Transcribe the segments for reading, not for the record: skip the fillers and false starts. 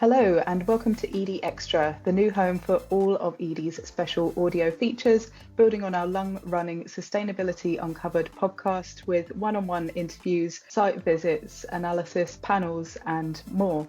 Hello and welcome to Edie Extra, the new home for all of Edie's special audio features, building on our long-running Sustainability Uncovered podcast with one-on-one interviews, site visits, analysis, panels and more.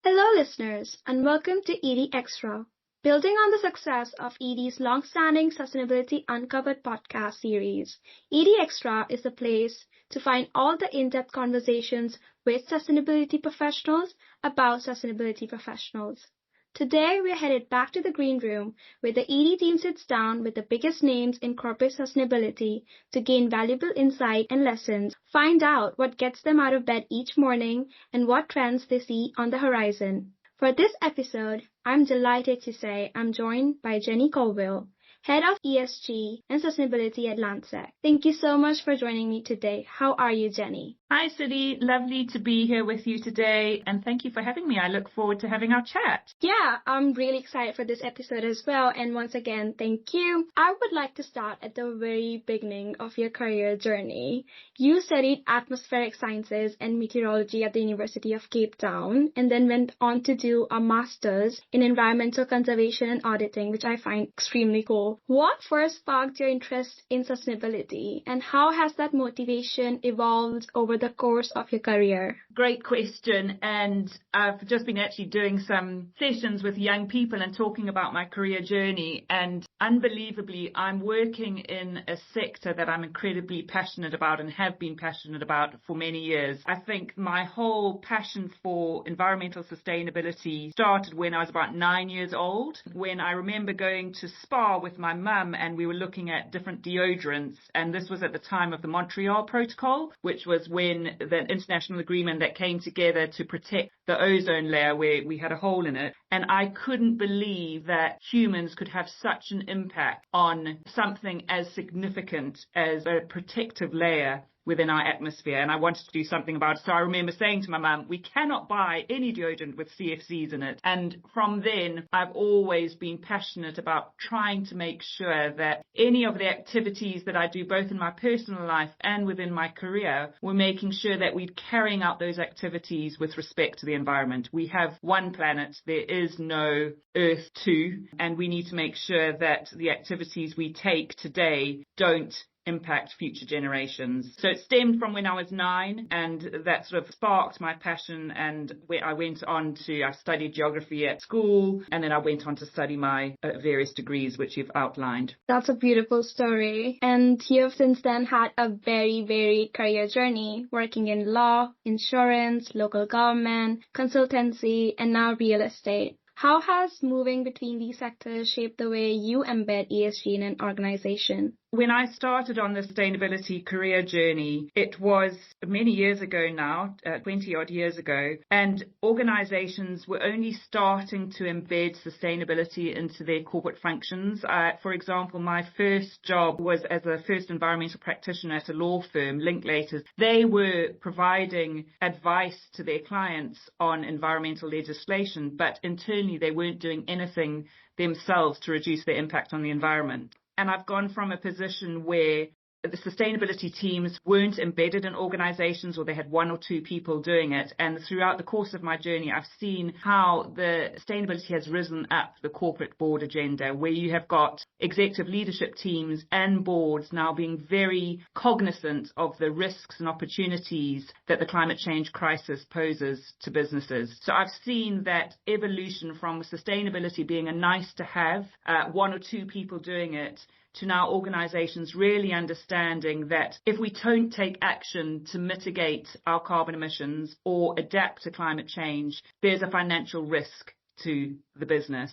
Hello listeners and welcome to Edie Extra. Building on the success of Edie's long-standing Sustainability Uncovered podcast series, Edie Extra is a place to find all the in-depth conversations with sustainability professionals about sustainability professionals. Today, we're headed back to the green room where the Edie team sits down with the biggest names in corporate sustainability to gain valuable insight and lessons, find out what gets them out of bed each morning, and what trends they see on the horizon. For this episode, I'm delighted to say I'm joined by Jennie Colville, Head of ESG and Sustainability at Landsec. Thank you so much for joining me today. How are you, Jennie? Hi, Sidi. Lovely to be here with you today, and thank you for having me. I look forward to having our chat. Yeah, I'm really excited for this episode as well, and once again, thank you. I would like to start at the very beginning of your career journey. You studied atmospheric sciences and meteorology at the University of Cape Town, and then went on to do a master's in environmental conservation and auditing, which I find extremely cool. What first sparked your interest in sustainability, and how has that motivation evolved over the course of your career? Great question, and I've just been actually doing some sessions with young people and talking about my career journey, and unbelievably I'm working in a sector that I'm incredibly passionate about and have been passionate about for many years. I think my whole passion for environmental sustainability started when I was about 9 years old, when I remember going to Spa with my mum and we were looking at different deodorants, and this was at the time of the Montreal Protocol, which was when the international agreement that came together to protect the ozone layer where we had a hole in it. And I couldn't believe that humans could have such an impact on something as significant as a protective layer within our atmosphere, and I wanted to do something about it. So I remember saying to my mum, we cannot buy any deodorant with CFCs in it. And from then, I've always been passionate about trying to make sure that any of the activities that I do, both in my personal life and within my career, we're making sure that we're carrying out those activities with respect to the environment. We have one planet, there is no Earth 2, and we need to make sure that the activities we take today don't impact future generations. So it stemmed from when I was 9, and that sort of sparked my passion, and I went on to, I studied geography at school, and then I went on to study my various degrees, which you've outlined. That's a beautiful story. And you've since then had a very varied career journey, working in law, insurance, local government, consultancy, and now real estate. How has moving between these sectors shaped the way you embed ESG in an organization? When I started on the sustainability career journey, it was many years ago now, 20 odd years ago, and organizations were only starting to embed sustainability into their corporate functions. For example, my first job was as a first environmental practitioner at a law firm, LinkLaters. They were providing advice to their clients on environmental legislation, but internally they weren't doing anything themselves to reduce their impact on the environment. And I've gone from a position where the sustainability teams weren't embedded in organizations, or they had 1 or 2 people doing it. And throughout the course of my journey, I've seen how the sustainability has risen up the corporate board agenda, where you have got executive leadership teams and boards now being very cognizant of the risks and opportunities that the climate change crisis poses to businesses. So I've seen that evolution from sustainability being a nice to have, 1 or 2 people doing it, to now organizations really understanding that if we don't take action to mitigate our carbon emissions or adapt to climate change, there's a financial risk to the business.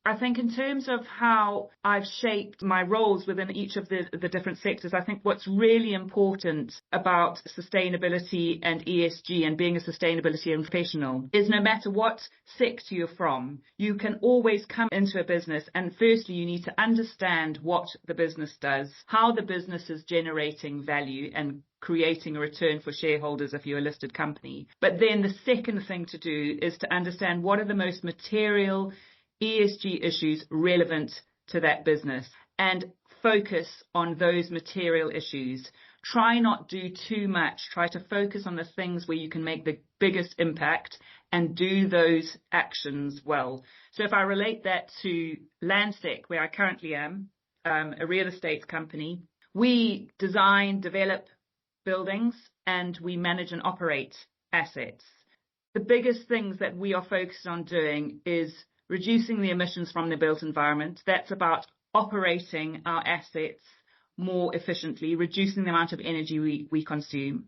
I think in terms of how I've shaped my roles within each of the different sectors, I think what's really important about sustainability and ESG and being a sustainability professional is no matter what sector you're from, you can always come into a business and firstly you need to understand what the business does, how the business is generating value and creating a return for shareholders if you're a listed company. But then the second thing to do is to understand what are the most material ESG issues relevant to that business. And focus on those material issues. Try not do too much. Try to focus on the things where you can make the biggest impact and do those actions well. So if I relate that to Landsec, where I currently am, a real estate company, we design, develop buildings, and we manage and operate assets. The biggest things that we are focused on doing is reducing the emissions from the built environment. That's about operating our assets more efficiently, reducing the amount of energy we consume.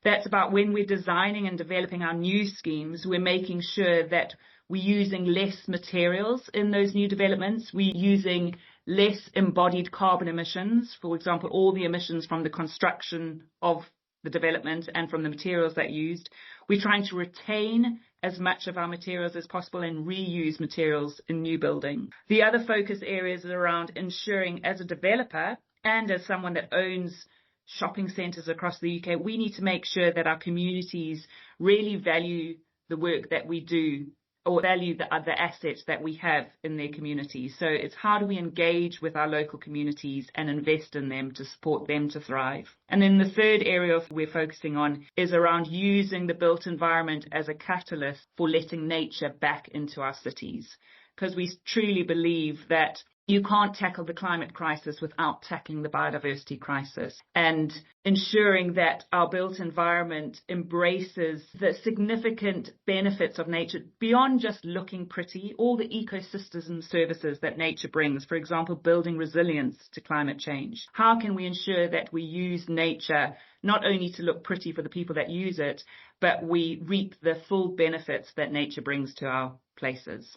That's about when we're designing and developing our new schemes, we're making sure that we're using less materials in those new developments. We're using less embodied carbon emissions, for example, all the emissions from the construction of the development and from the materials that are used. We're trying to retain as much of our materials as possible and reuse materials in new building. The other focus areas are around ensuring, as a developer and as someone that owns shopping centres across the UK, we need to make sure that our communities really value the work that we do or value the other assets that we have in their communities. So it's how do we engage with our local communities and invest in them to support them to thrive. And then the third area we're focusing on is around using the built environment as a catalyst for letting nature back into our cities. Because we truly believe that you can't tackle the climate crisis without tackling the biodiversity crisis, and ensuring that our built environment embraces the significant benefits of nature beyond just looking pretty, all the ecosystem services that nature brings, for example, building resilience to climate change. How can we ensure that we use nature not only to look pretty for the people that use it, but we reap the full benefits that nature brings to our places?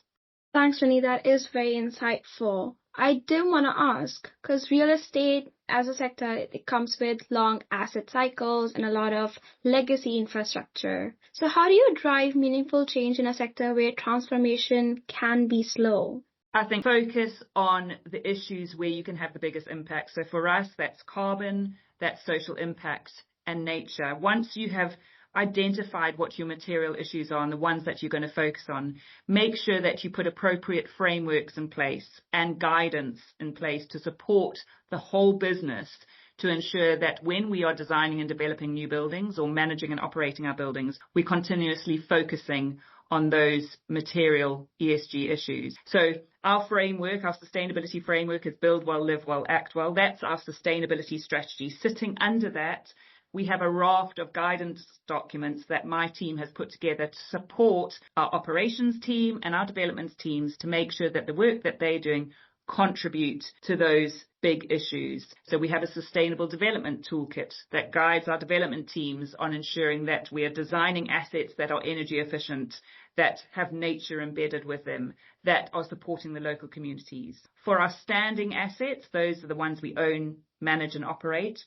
Thanks, Jennie. That is very insightful. I do want to ask, because real estate as a sector, it comes with long asset cycles and a lot of legacy infrastructure. So how do you drive meaningful change in a sector where transformation can be slow? I think focus on the issues where you can have the biggest impact. So for us, that's carbon, that's social impact, and nature. Once you have identified what your material issues are and the ones that you're going to focus on, make sure that you put appropriate frameworks in place and guidance in place to support the whole business to ensure that when we are designing and developing new buildings or managing and operating our buildings, we're continuously focusing on those material ESG issues. So our framework, our sustainability framework, is Build Well, Live Well, Act Well. That's our sustainability strategy. Sitting under that, we have a raft of guidance documents that my team has put together to support our operations team and our development teams to make sure that the work that they're doing contribute to those big issues. So we have a sustainable development toolkit that guides our development teams on ensuring that we are designing assets that are energy efficient, that have nature embedded with them, that are supporting the local communities. For our standing assets, those are the ones we own, manage and operate.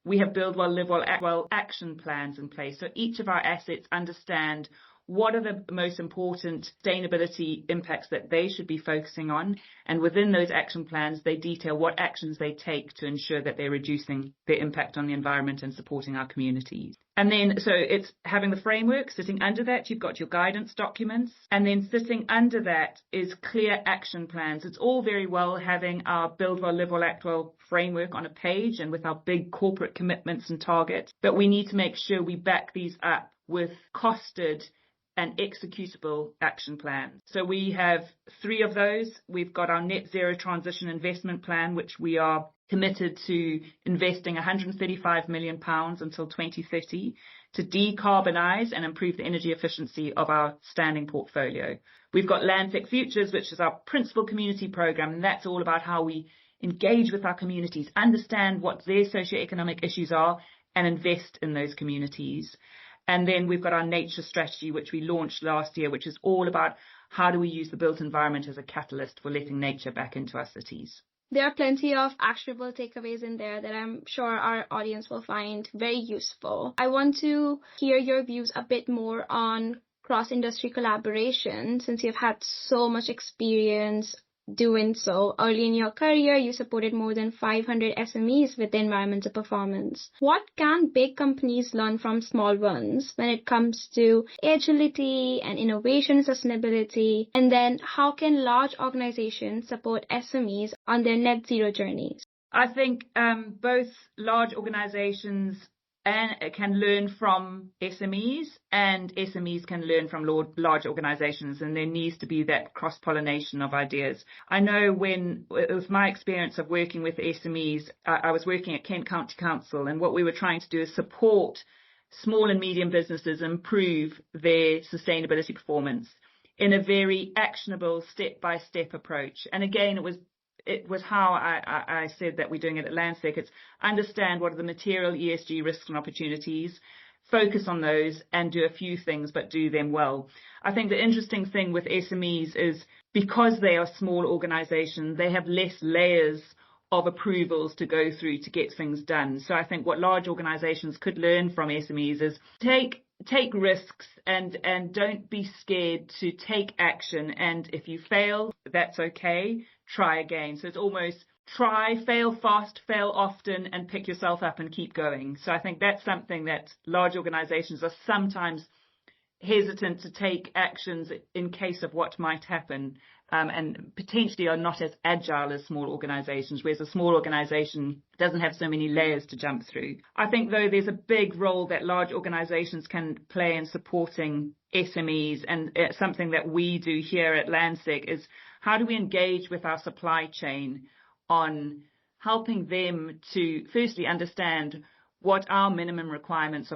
We have Build Well, Live Well, Act Well action plans in place. So each of our assets understand what are the most important sustainability impacts that they should be focusing on. And within those action plans, they detail what actions they take to ensure that they're reducing their impact on the environment and supporting our communities. And then, so it's having the framework. Sitting under that, you've got your guidance documents. And then sitting under that is clear action plans. It's all very well having our Build Well, Live Well, Act Well framework on a page and with our big corporate commitments and targets. But we need to make sure we back these up with costed and executable action plans. So we have 3 of those. We've got our net zero transition investment plan, which we are committed to investing £135 million until 2030 to decarbonise and improve the energy efficiency of our standing portfolio. We've got Landsec Futures, which is our principal community programme, and that's all about how we engage with our communities, understand what their socioeconomic issues are, and invest in those communities. And then we've got our nature strategy, which we launched last year, which is all about how do we use the built environment as a catalyst for letting nature back into our cities. There are plenty of actionable takeaways in there that I'm sure our audience will find very useful. I want to hear your views a bit more on cross-industry collaboration, since you've had so much experience doing so. Early in your career, you supported more than 500 SMEs with environmental performance. What can big companies learn from small ones when it comes to agility and innovation sustainability? And then how can large organizations support SMEs on their net zero journeys? I think both large organizations can learn from SMEs, and SMEs can learn from large organizations, and there needs to be that cross-pollination of ideas. I know when it was my experience of working with SMEs, I was working at Kent County Council, and what we were trying to do is support small and medium businesses improve their sustainability performance in a very actionable step-by-step approach. And again, it was how I said that we're doing it at Landsec. It's understand what are the material ESG risks and opportunities, focus on those and do a few things, but do them well. I think the interesting thing with SMEs is because they are small organizations, they have less layers of approvals to go through to get things done. So I think what large organizations could learn from SMEs is take risks and don't be scared to take action. And if you fail, that's okay. Try again. So it's almost try, fail fast, fail often, and pick yourself up and keep going. So I think that's something that large organizations are sometimes hesitant to take actions in case of what might happen, and potentially are not as agile as small organizations, whereas a small organization doesn't have so many layers to jump through. I think, though, there's a big role that large organizations can play in supporting SMEs, and something that we do here at Landsec is how do we engage with our supply chain on helping them to firstly understand what our minimum requirements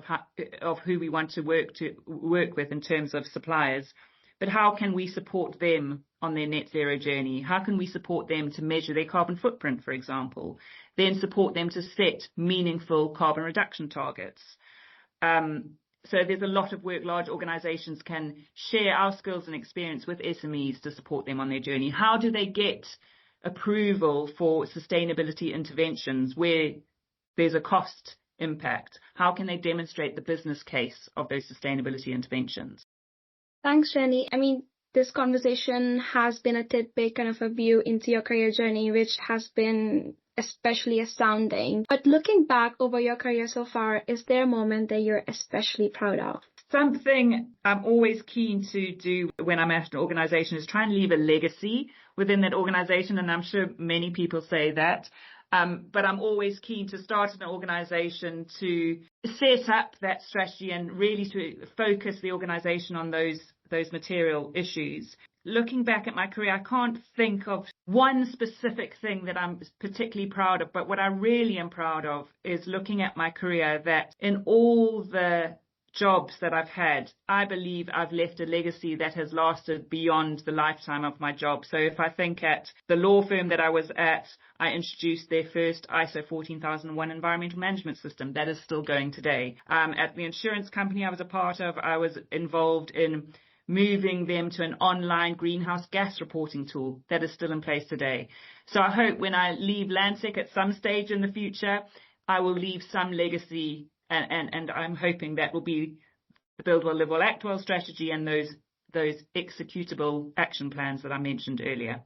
of who we want to work with in terms of suppliers, but how can we support them on their net zero journey? How can we support them to measure their carbon footprint, for example, then support them to set meaningful carbon reduction targets? So there's a lot of work large organizations can share our skills and experience with SMEs to support them on their journey. How do they get approval for sustainability interventions where there's a cost impact? How can they demonstrate the business case of those sustainability interventions? Thanks, Jenny. I mean, this conversation has been a tidbit kind of a view into your career journey, which has been especially astounding. But looking back over your career so far, is there a moment that you're especially proud of? Something I'm always keen to do when I'm at an organization is try and leave a legacy within that organization. And I'm sure many people say that. But I'm always keen to start an organization to set up that strategy and really to focus the organization on those material issues. Looking back at my career, I can't think of one specific thing that I'm particularly proud of, but what I really am proud of is looking at my career that in all the jobs that I've had, I believe I've left a legacy that has lasted beyond the lifetime of my job. So if I think at the law firm that I was at, I introduced their first ISO 14001 environmental management system that is still going today. At the insurance company I was a part of, I was involved in moving them to an online greenhouse gas reporting tool that is still in place today. So I hope when I leave Landsec at some stage in the future, I will leave some legacy, and I'm hoping that will be the Build Well, Live Well, Act Well strategy and those executable action plans that I mentioned earlier.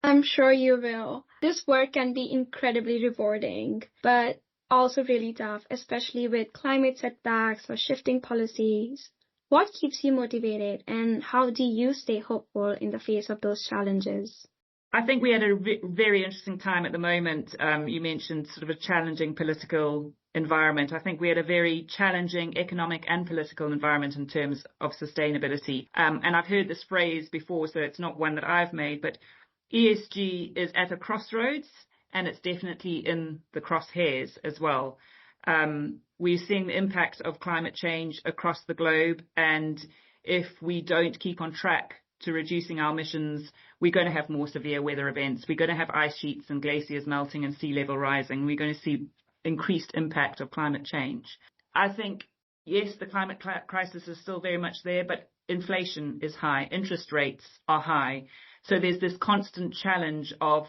I'm sure you will. This work can be incredibly rewarding, but also really tough, especially with climate setbacks or shifting policies. What keeps you motivated, and how do you stay hopeful in the face of those challenges? I think we had a very interesting time at the moment. You mentioned sort of a challenging political environment. I think we had a very challenging economic and political environment in terms of sustainability. And I've heard this phrase before, so it's not one that I've made, but ESG is at a crossroads, and it's definitely in the crosshairs as well. We're seeing the impacts of climate change across the globe, and if we don't keep on track to reducing our emissions, we're going to have more severe weather events. We're going to have ice sheets and glaciers melting and sea level rising. We're going to see increased impact of climate change. I think, yes, the climate crisis is still very much there, but inflation is high. Interest rates are high. So there's this constant challenge of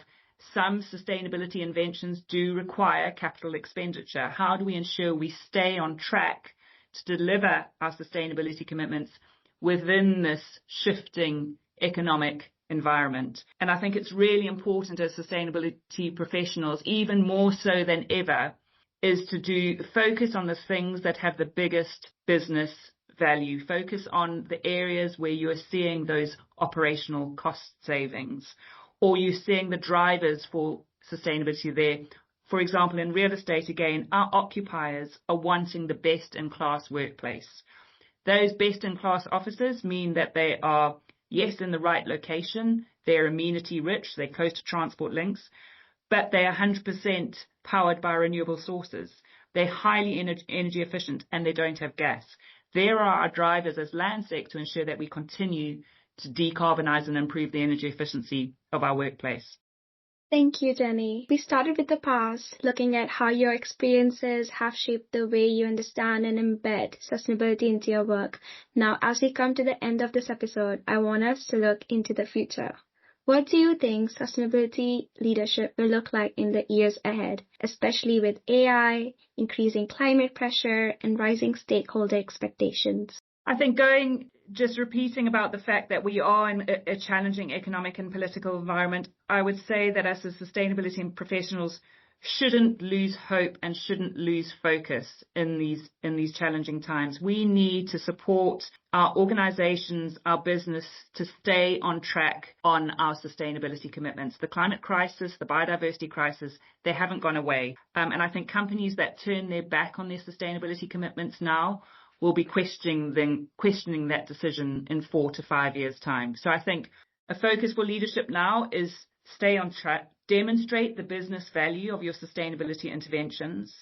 some sustainability inventions do require capital expenditure. How do we ensure we stay on track to deliver our sustainability commitments within this shifting economic environment? And I think it's really important as sustainability professionals, even more so than ever, is to focus on the things that have the biggest business value. Focus on the areas where you are seeing those operational cost savings, or you're seeing the drivers for sustainability there for example, in real estate, again, our occupiers are wanting the best-in-class workplace. Those best-in-class offices mean that they are, yes, in the right location, they're amenity-rich, they're close to transport links, but they are 100% powered by renewable sources. They're highly energy efficient, and they don't have gas. There are our drivers as Landsec to ensure that we continue to decarbonize and improve the energy efficiency of our workplace. Thank you, Jennie. We started with the past, looking at how your experiences have shaped the way you understand and embed sustainability into your work. Now, as we come to the end of this episode, I want us to look into the future. What do you think sustainability leadership will look like in the years ahead, especially with AI, increasing climate pressure, and rising stakeholder expectations? I think just repeating about the fact that we are in a challenging economic and political environment, I would say that as sustainability professionals shouldn't lose hope and shouldn't lose focus in these challenging times. We need to support our organizations, our business to stay on track on our sustainability commitments. The climate crisis, the biodiversity crisis, they haven't gone away. And I think companies that turn their back on their sustainability commitments now will be questioning that decision in 4 to 5 years' time. So I think a focus for leadership now is stay on track, demonstrate the business value of your sustainability interventions,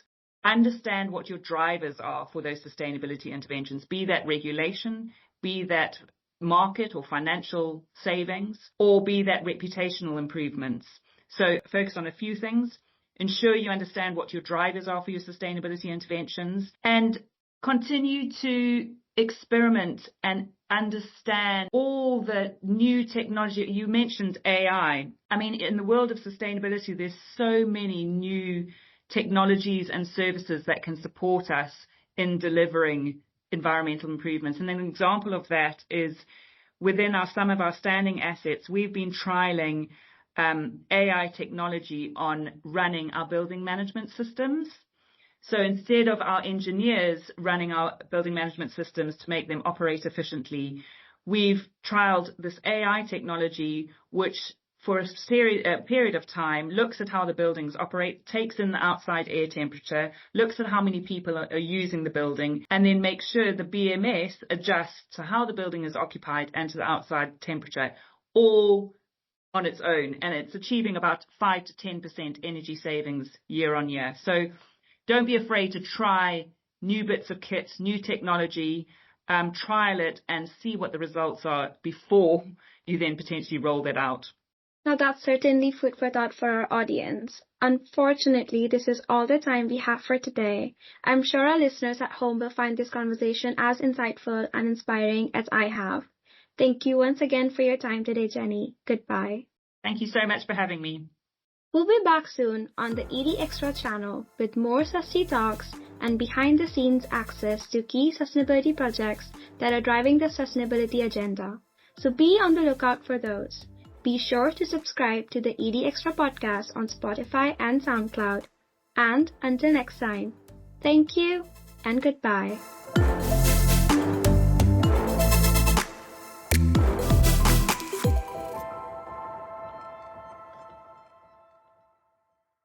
understand what your drivers are for those sustainability interventions, be that regulation, be that market or financial savings, or be that reputational improvements. So focus on a few things, ensure you understand what your drivers are for your sustainability interventions, and continue to experiment and understand all the new technology. You mentioned AI. I mean, in the world of sustainability, there's so many new technologies and services that can support us in delivering environmental improvements. And an example of that is within some of our standing assets, we've been trialing AI technology on running our building management systems. So instead of our engineers running our building management systems to make them operate efficiently, we've trialed this AI technology, which for a period of time looks at how the buildings operate, takes in the outside air temperature, looks at how many people are using the building, and then makes sure the BMS adjusts to how the building is occupied and to the outside temperature, all on its own. And it's achieving about 5 to 10% energy savings year on year. So don't be afraid to try new bits of kit, new technology, trial it and see what the results are before you then potentially roll that out. Now that's certainly food for thought for our audience. Unfortunately, this is all the time we have for today. I'm sure our listeners at home will find this conversation as insightful and inspiring as I have. Thank you once again for your time today, Jennie. Goodbye. Thank you so much for having me. We'll be back soon on the ED Extra channel with more Susty talks and behind-the-scenes access to key sustainability projects that are driving the sustainability agenda. So be on the lookout for those. Be sure to subscribe to the ED Extra podcast on Spotify and SoundCloud. And until next time, thank you and goodbye.